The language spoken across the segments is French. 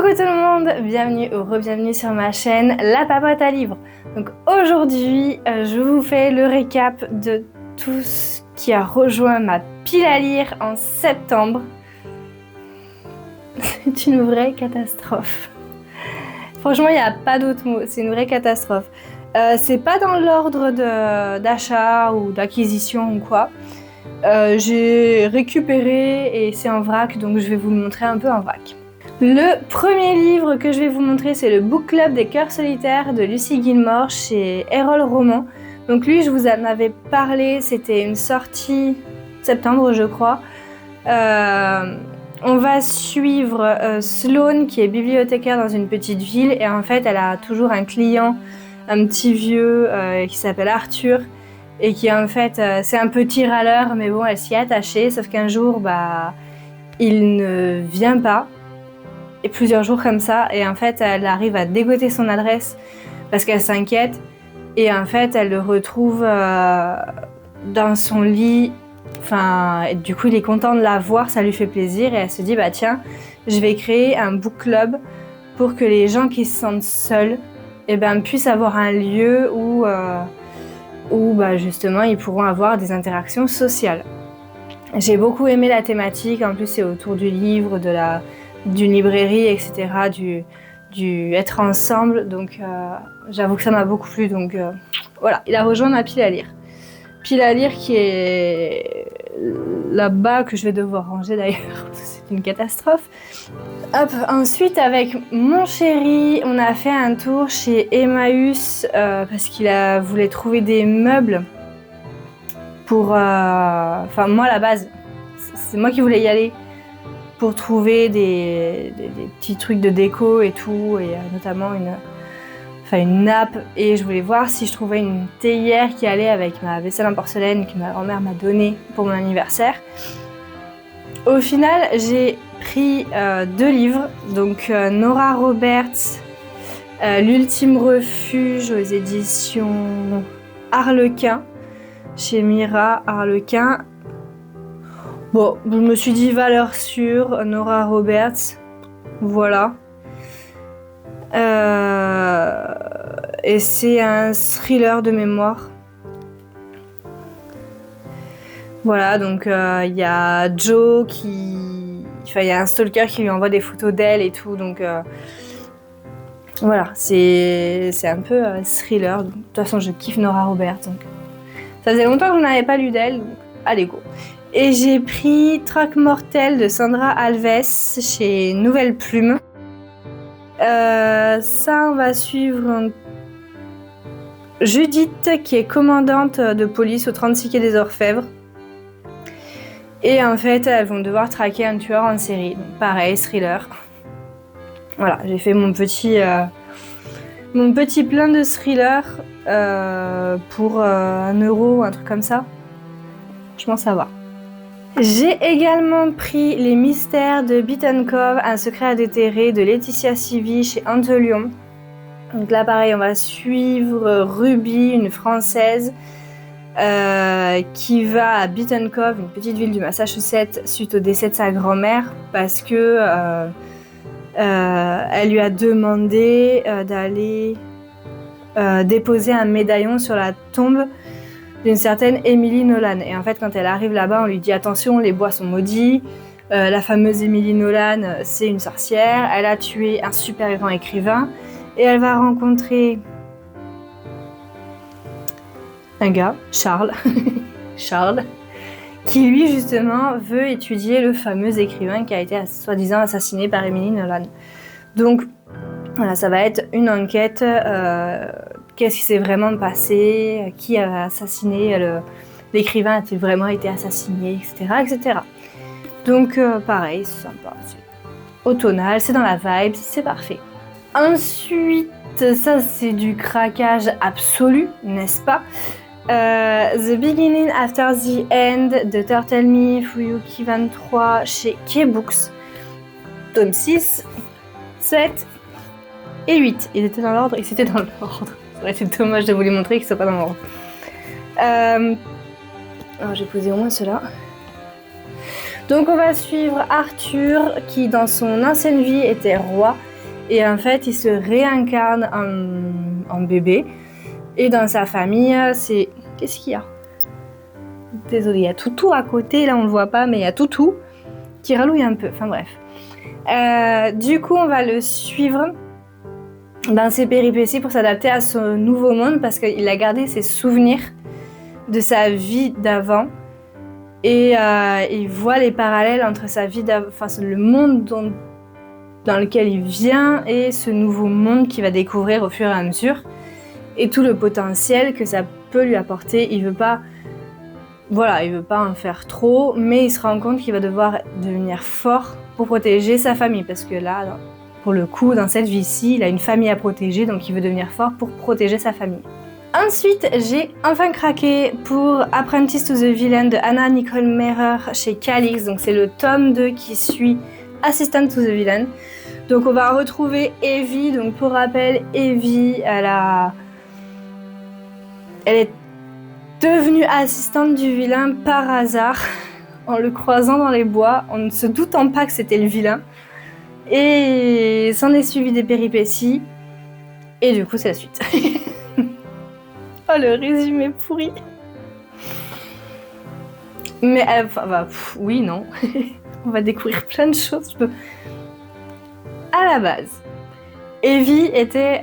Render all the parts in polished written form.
Coucou tout le monde, bienvenue ou re-bienvenue sur ma chaîne La Papote à Livres. Donc aujourd'hui, je vous fais le récap de tout ce qui a rejoint ma pile à lire en septembre. C'est une vraie catastrophe. Franchement, il n'y a pas d'autre mot, c'est une vraie catastrophe. C'est pas dans l'ordre d'achat ou d'acquisition ou quoi. J'ai récupéré et c'est en vrac, donc je vais vous le montrer un peu en vrac. Le premier livre que je vais vous montrer, c'est le Book Club des Cœurs Solitaires de Lucy Gilmore chez Erol Roman. Donc lui, je vous en avais parlé, c'était une sortie septembre, je crois. On va suivre Sloane, qui est bibliothécaire dans une petite ville, et en fait, elle a toujours un client, un petit vieux qui s'appelle Arthur, et qui en fait, c'est un petit râleur, mais bon, elle s'y est attachée, sauf qu'un jour, il ne vient pas. Et plusieurs jours comme ça, et en fait elle arrive à dégoter son adresse parce qu'elle s'inquiète, et en fait elle le retrouve dans son lit, et du coup il est content de la voir, ça lui fait plaisir, et elle se dit tiens, je vais créer un book club pour que les gens qui se sentent seuls puissent avoir un lieu où justement ils pourront avoir des interactions sociales. J'ai beaucoup aimé la thématique, en plus c'est autour du livre, d'une librairie, etc., du être ensemble, donc j'avoue que ça m'a beaucoup plu, donc voilà, il a rejoint ma pile à lire. Pile à lire qui est là-bas, que je vais devoir ranger d'ailleurs, parce que c'est une catastrophe. Hop, ensuite avec mon chéri, on a fait un tour chez Emmaüs, parce qu'il voulait trouver des meubles pour... moi à la base, c'est moi qui voulais y aller, pour trouver des petits trucs de déco et tout, et notamment une nappe, et je voulais voir si je trouvais une théière qui allait avec ma vaisselle en porcelaine que ma grand-mère m'a donnée pour mon anniversaire. Au final, j'ai pris 2 livres, donc Nora Roberts, L'ultime refuge aux éditions Harlequin, chez Mira Harlequin. Bon, je me suis dit valeur sûre, Nora Roberts, voilà. Et c'est un thriller de mémoire. Voilà, donc il y a Joe il y a un stalker qui lui envoie des photos d'elle et tout, donc voilà, c'est un peu thriller. De toute façon, je kiffe Nora Roberts, donc ça faisait longtemps que je n'avais pas lu d'elle, donc allez go. Et j'ai pris Traque mortelle de Sandra Alves chez Nouvelle Plume. Ça, on va suivre Judith, qui est commandante de police au 36 quai des Orfèvres. Et en fait, elles vont devoir traquer un tueur en série. Donc pareil, thriller. Voilà, j'ai fait mon petit plein de thrillers pour 1€, un truc comme ça. Franchement, ça va. J'ai également pris Les mystères de Beaton Cove, un secret à déterrer de Laetitia Sivi chez Antelion. Donc là pareil, on va suivre Ruby, une Française qui va à Beaton Cove, une petite ville du Massachusetts, suite au décès de sa grand-mère, parce que elle lui a demandé d'aller déposer un médaillon sur la tombe d'une certaine Emily Nolan. Et en fait, quand elle arrive là-bas, on lui dit attention, les bois sont maudits. La fameuse Emily Nolan, c'est une sorcière. Elle a tué un super grand écrivain. Et elle va rencontrer un gars, Charles, qui lui justement veut étudier le fameux écrivain qui a été soi-disant assassiné par Emily Nolan. Donc voilà, ça va être une enquête. Qu'est-ce qui s'est vraiment passé? Qui a assassiné l'écrivain? A-t-il vraiment été assassiné, etc., etc. Donc pareil, c'est sympa, c'est automnal, c'est dans la vibe, c'est parfait. Ensuite, ça c'est du craquage absolu, n'est-ce pas? The Beginning After the End de Turtle Me, Fuyuki 23 chez K-Books. Tome 6, 7 et 8. Ils étaient dans l'ordre et c'était dans l'ordre. Ça aurait été dommage de vous les montrer qu'ils ne soient pas dans l'ordre. Alors j'ai posé au moins ceux-là. Donc on va suivre Arthur qui dans son ancienne vie était roi Et en fait, il se réincarne en bébé. Et dans sa famille, c'est... Qu'est-ce qu'il y a? Désolée, il y a Toutou à côté, là on le voit pas, mais il y a Toutou qui ralouille un peu. Enfin bref. Du coup, on va le suivre dans ses péripéties pour s'adapter à ce nouveau monde parce qu'il a gardé ses souvenirs de sa vie d'avant et il voit les parallèles entre sa vie d'avant, enfin le monde dans lequel il vient et ce nouveau monde qu'il va découvrir au fur et à mesure et tout le potentiel que ça peut lui apporter. Il veut pas en faire trop, mais il se rend compte qu'il va devoir devenir fort pour protéger sa famille parce que là, pour le coup, dans cette vie-ci, il a une famille à protéger, donc il veut devenir fort pour protéger sa famille. Ensuite, j'ai enfin craqué pour Apprentice to the Villain de Anna Nicole Mehrer chez Calix. Donc c'est le tome 2 qui suit Assistant to the Villain. Donc on va retrouver Evie. Donc pour rappel, Evie, elle est devenue assistante du vilain par hasard en le croisant dans les bois, en ne se doutant pas que c'était le vilain. Et s'en est suivi des péripéties. Et du coup, c'est la suite. Oh, le résumé pourri. Mais oui, non. On va découvrir plein de choses. À la base, Evie était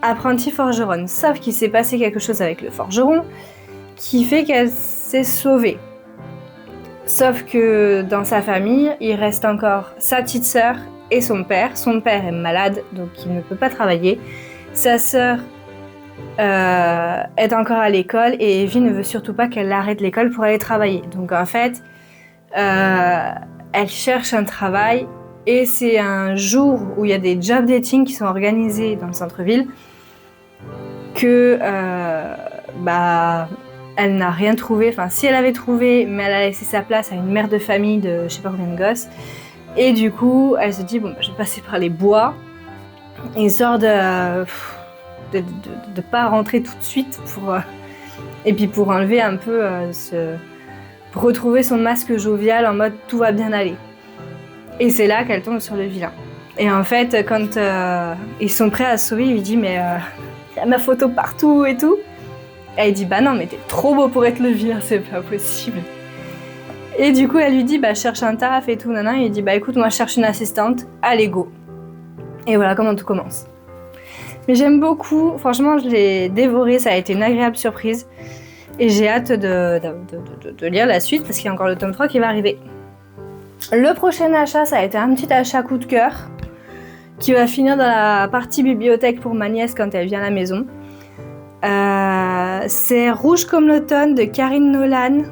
apprentie forgeronne. Sauf qu'il s'est passé quelque chose avec le forgeron qui fait qu'elle s'est sauvée. Sauf que dans sa famille, il reste encore sa petite sœur et son père. Son père est malade, donc il ne peut pas travailler. Sa sœur est encore à l'école et Evie ne veut surtout pas qu'elle arrête l'école pour aller travailler. Donc en fait, elle cherche un travail et c'est un jour où il y a des job dating qui sont organisés dans le centre-ville que elle n'a rien trouvé. Enfin, si elle avait trouvé, mais elle a laissé sa place à une mère de famille de je sais pas combien de gosses. Et du coup, elle se dit, bon, je vais passer par les bois, histoire de pas rentrer tout de suite et puis pour enlever un peu pour retrouver son masque jovial en mode tout va bien aller. Et c'est là qu'elle tombe sur le vilain. Et en fait, quand ils sont prêts à se sauver, il lui dit mais il y a ma photo partout et tout. Et elle dit bah non mais t'es trop beau pour être le vilain, c'est pas possible. Et du coup elle lui dit bah je cherche un taf et tout nanan. Et il dit bah écoute moi je cherche une assistante, allez go. Et voilà comment tout commence. Mais j'aime beaucoup, franchement je l'ai dévoré, ça a été une agréable surprise. Et j'ai hâte de lire la suite parce qu'il y a encore le tome 3 qui va arriver. Le prochain achat, ça a été un petit achat coup de cœur qui va finir dans la partie bibliothèque pour ma nièce quand elle vient à la maison. C'est Rouge comme l'automne de Karine Nolan.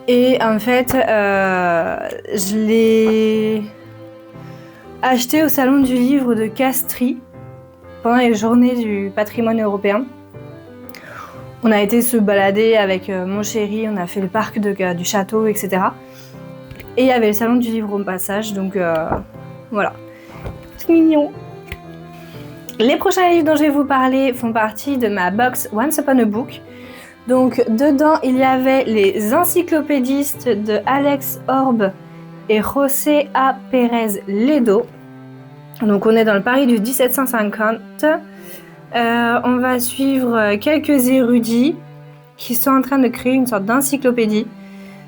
Et en fait, je l'ai acheté au salon du livre de Castries pendant les journées du patrimoine européen. On a été se balader avec mon chéri, on a fait le parc du château, etc. Et il y avait le salon du livre au passage, donc voilà. C'est mignon. Les prochains livres dont je vais vous parler font partie de ma box Once Upon a Book. Donc dedans, il y avait les encyclopédistes de Alex Orb et José A. Pérez Ledo. Donc on est dans le Paris du 1750. On va suivre quelques érudits qui sont en train de créer une sorte d'encyclopédie.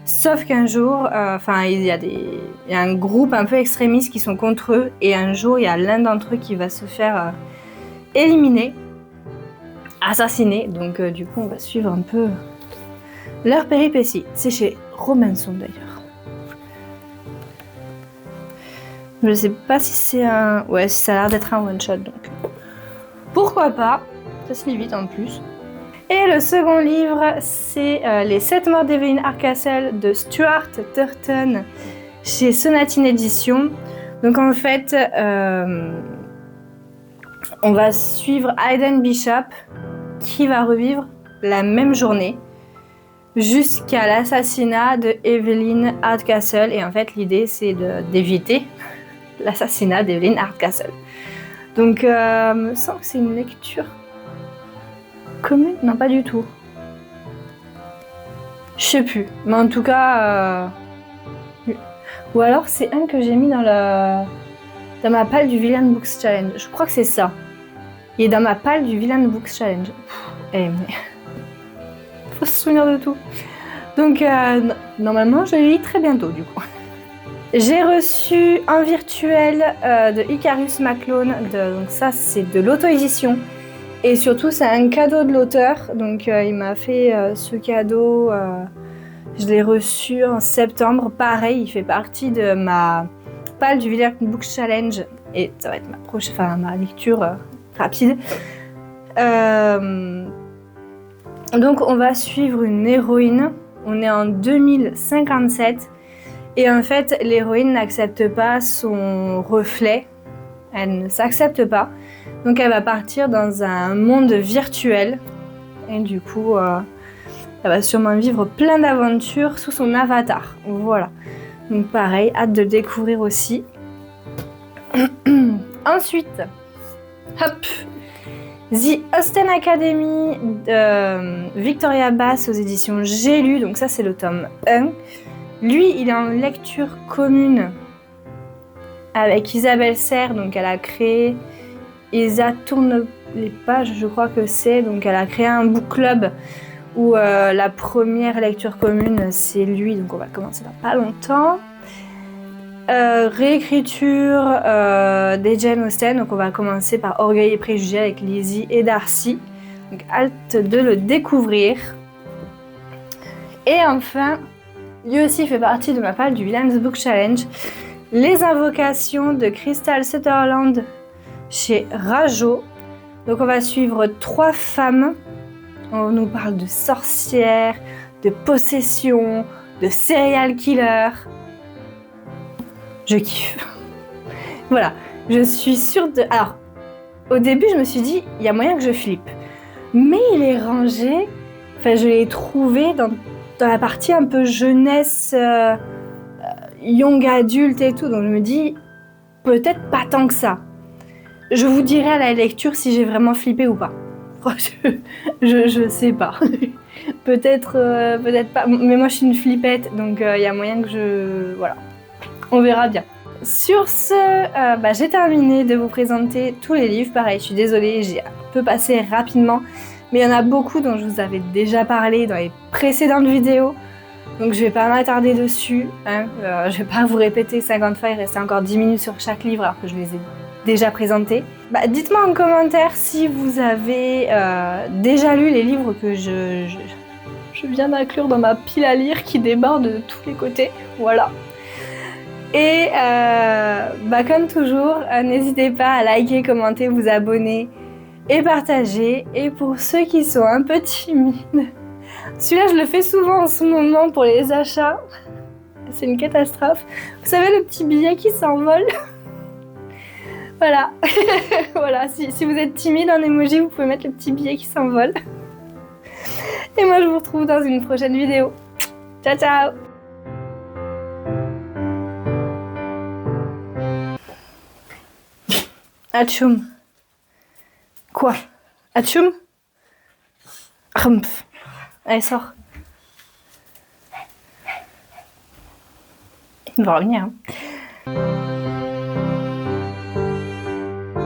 Sauf qu'un jour, il y a un groupe un peu extrémiste qui sont contre eux. Et un jour, il y a l'un d'entre eux qui va se faire éliminer, assassiner. Donc du coup, on va suivre un peu leur péripétie. C'est chez Robinson d'ailleurs. Je sais pas si c'est un... Ouais, ça a l'air d'être un one-shot, donc... Pourquoi pas? Ça se lit vite en plus. Et le second livre, c'est Les 7 morts d'Evelyn Hardcastle de Stuart Turton chez Sonatine Éditions. Donc en fait, on va suivre Aidan Bishop qui va revivre la même journée jusqu'à l'assassinat de Evelyn Hardcastle. Et en fait, l'idée, c'est d'éviter l'assassinat d'Evelyn Hardcastle. Donc, me semble que c'est une lecture commune. Non, pas du tout. Je sais plus. Mais en tout cas, Ou alors c'est un que j'ai mis dans ma palle du Villain Books Challenge. Je crois que c'est ça. Il est dans ma palle du Villain Books Challenge. Mais faut se souvenir de tout. Donc normalement je lis très bientôt du coup. J'ai reçu un virtuel de Icarus Maclone. Donc ça c'est de l'auto-édition. Et surtout c'est un cadeau de l'auteur. Donc il m'a fait ce cadeau. Je l'ai reçu en septembre. Pareil, il fait partie de ma palle du Villain Books Challenge. Et ça va être ma lecture rapide. Donc on va suivre une héroïne. On est en 2057. Et en fait, l'héroïne n'accepte pas son reflet. Elle ne s'accepte pas. Donc elle va partir dans un monde virtuel. Et du coup, elle va sûrement vivre plein d'aventures sous son avatar. Voilà. Donc pareil, hâte de le découvrir aussi. Ensuite, hop, The Austen Academy de Victoria Bass aux éditions J'ai lu. Donc ça, c'est le tome 1. Lui, il est en lecture commune avec Isabelle Serre. Donc elle a créé Isa tourne les pages, je crois que c'est. Donc elle a créé un book club où la première lecture commune, c'est lui. Donc on va commencer dans pas longtemps. Réécriture des Jane Austen. Donc on va commencer par Orgueil et Préjugés avec Lizzie et Darcy. Donc hâte de le découvrir. Et enfin, lui aussi fait partie de ma palle du Villains Book Challenge. Les Invocations de Crystal Sutherland chez Rajo. Donc on va suivre 3 femmes. On nous parle de sorcières, de possession, de serial killer. Je kiffe. Voilà, je suis sûre de... Alors, au début, je me suis dit, il y a moyen que je flippe. Mais il est rangé, je l'ai trouvé dans la partie un peu jeunesse, young adulte et tout. Donc je me dis, peut-être pas tant que ça. Je vous dirai à la lecture si j'ai vraiment flippé ou pas. Je sais pas. Peut-être pas. Mais moi, je suis une flippette, donc il y a moyen que Voilà. On verra bien. Sur ce, j'ai terminé de vous présenter tous les livres. Pareil, je suis désolée, j'ai un peu passé rapidement. Mais il y en a beaucoup dont je vous avais déjà parlé dans les précédentes vidéos. Donc je vais pas m'attarder dessus. Je vais pas vous répéter 50 fois et rester encore 10 minutes sur chaque livre alors que je les ai déjà présentés. Dites-moi en commentaire si vous avez déjà lu les livres que je viens d'inclure dans ma pile à lire qui déborde de tous les côtés. Voilà. Et comme toujours, n'hésitez pas à liker, commenter, vous abonner et partager. Et pour ceux qui sont un peu timides, celui-là je le fais souvent en ce moment pour les achats. C'est une catastrophe. Vous savez le petit billet qui s'envole? Voilà. Voilà, si vous êtes timide en emoji, vous pouvez mettre le petit billet qui s'envole. Et moi je vous retrouve dans une prochaine vidéo. Ciao ciao. Atchoum. Quoi? Atchoum? Rumpf. Allez, sors. On va revenir. Hein.